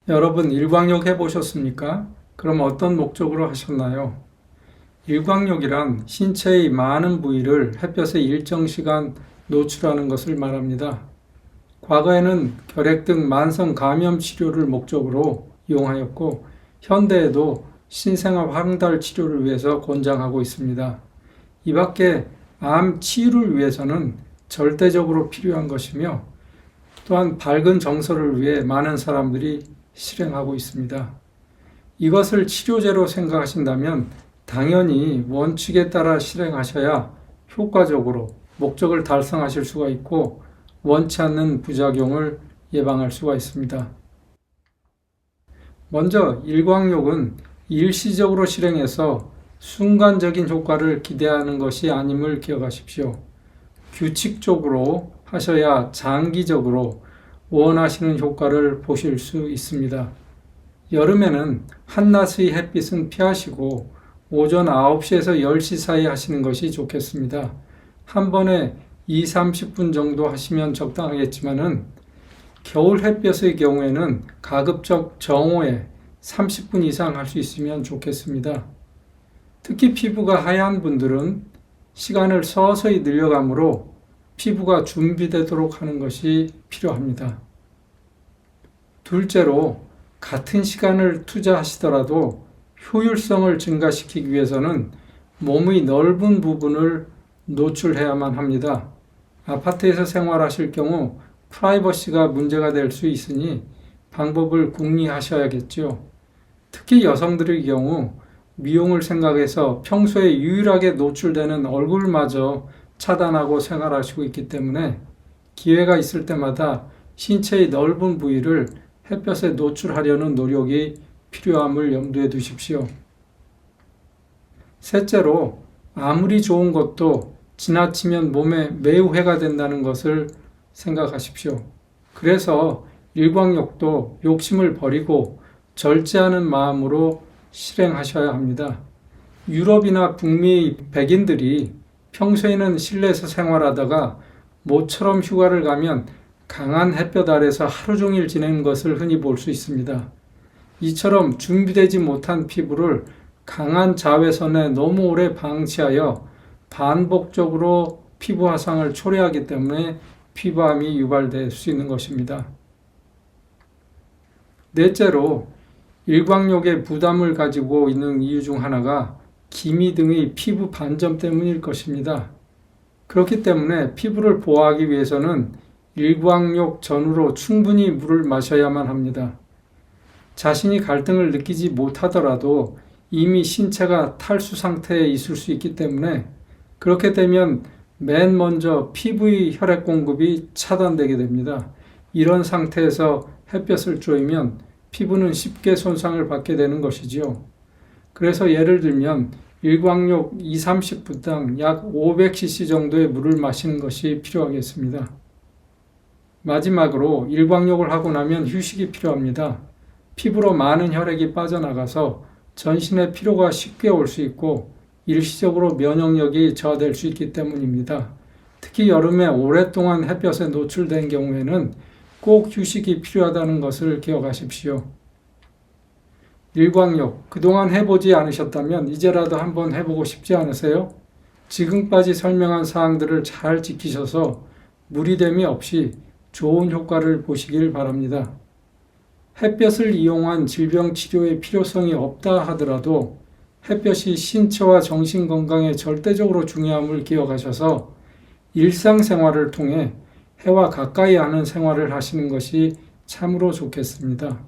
여러분 일광욕 해보셨습니까? 그럼 어떤 목적으로 하셨나요? 일광욕이란 신체의 많은 부위를 햇볕에 일정 시간 노출하는 것을 말합니다. 과거에는 결핵 등 만성 감염 치료를 목적으로 이용하였고 현대에도 신생아 황달 치료를 위해서 권장하고 있습니다. 이 밖에 암 치유를 위해서는 절대적으로 필요한 것이며 또한 밝은 정서를 위해 많은 사람들이 실행하고 있습니다. 이것을 치료제로 생각하신다면 당연히 원칙에 따라 실행하셔야 효과적으로 목적을 달성하실 수가 있고 원치 않는 부작용을 예방할 수가 있습니다. 먼저 일광욕은 일시적으로 실행해서 순간적인 효과를 기대하는 것이 아님을 기억하십시오. 규칙적으로 하셔야 장기적으로 원하시는 효과를 보실 수 있습니다. 여름에는 한낮의 햇빛은 피하시고 오전 9시에서 10시 사이 하시는 것이 좋겠습니다. 한 번에 20-30분 정도 하시면 적당하겠지만은 겨울 햇볕의 경우에는 가급적 정오에 30분 이상 할 수 있으면 좋겠습니다. 특히 피부가 하얀 분들은 시간을 서서히 늘려가므로 피부가 준비되도록 하는 것이 필요합니다. 둘째로 같은 시간을 투자하시더라도 효율성을 증가시키기 위해서는 몸의 넓은 부분을 노출해야만 합니다. 아파트에서 생활하실 경우 프라이버시가 문제가 될 수 있으니 방법을 궁리하셔야겠죠. 특히 여성들의 경우 미용을 생각해서 평소에 유일하게 노출되는 얼굴마저 차단하고 생활하시고 있기 때문에 기회가 있을 때마다 신체의 넓은 부위를 햇볕에 노출하려는 노력이 필요함을 염두에 두십시오. 셋째로 아무리 좋은 것도 지나치면 몸에 매우 해가 된다는 것을 생각하십시오. 그래서 일광욕도 욕심을 버리고 절제하는 마음으로 실행하셔야 합니다. 유럽이나 북미 백인들이 평소에는 실내에서 생활하다가 모처럼 휴가를 가면 강한 햇볕 아래서 하루 종일 지내는 것을 흔히 볼 수 있습니다. 이처럼 준비되지 못한 피부를 강한 자외선에 너무 오래 방치하여 반복적으로 피부 화상을 초래하기 때문에 피부암이 유발될 수 있는 것입니다. 넷째로 일광욕에 부담을 가지고 있는 이유 중 하나가 기미 등의 피부 반점 때문일 것입니다. 그렇기 때문에 피부를 보호하기 위해서는 일광욕 전후로 충분히 물을 마셔야만 합니다. 자신이 갈등을 느끼지 못하더라도 이미 신체가 탈수 상태에 있을 수 있기 때문에 그렇게 되면 맨 먼저 피부의 혈액 공급이 차단되게 됩니다. 이런 상태에서 햇볕을 쬐면 피부는 쉽게 손상을 받게 되는 것이지요. 그래서 예를 들면 일광욕 20-30분당 약 500cc 정도의 물을 마시는 것이 필요하겠습니다. 마지막으로 일광욕을 하고 나면 휴식이 필요합니다. 피부로 많은 혈액이 빠져나가서 전신에 피로가 쉽게 올 수 있고 일시적으로 면역력이 저하될 수 있기 때문입니다. 특히 여름에 오랫동안 햇볕에 노출된 경우에는 꼭 휴식이 필요하다는 것을 기억하십시오. 일광욕, 그동안 해보지 않으셨다면 이제라도 한번 해보고 싶지 않으세요? 지금까지 설명한 사항들을 잘 지키셔서 무리됨이 없이 좋은 효과를 보시길 바랍니다. 햇볕을 이용한 질병 치료의 필요성이 없다 하더라도 햇볕이 신체와 정신 건강에 절대적으로 중요함을 기억하셔서 일상생활을 통해 해와 가까이 하는 생활을 하시는 것이 참으로 좋겠습니다.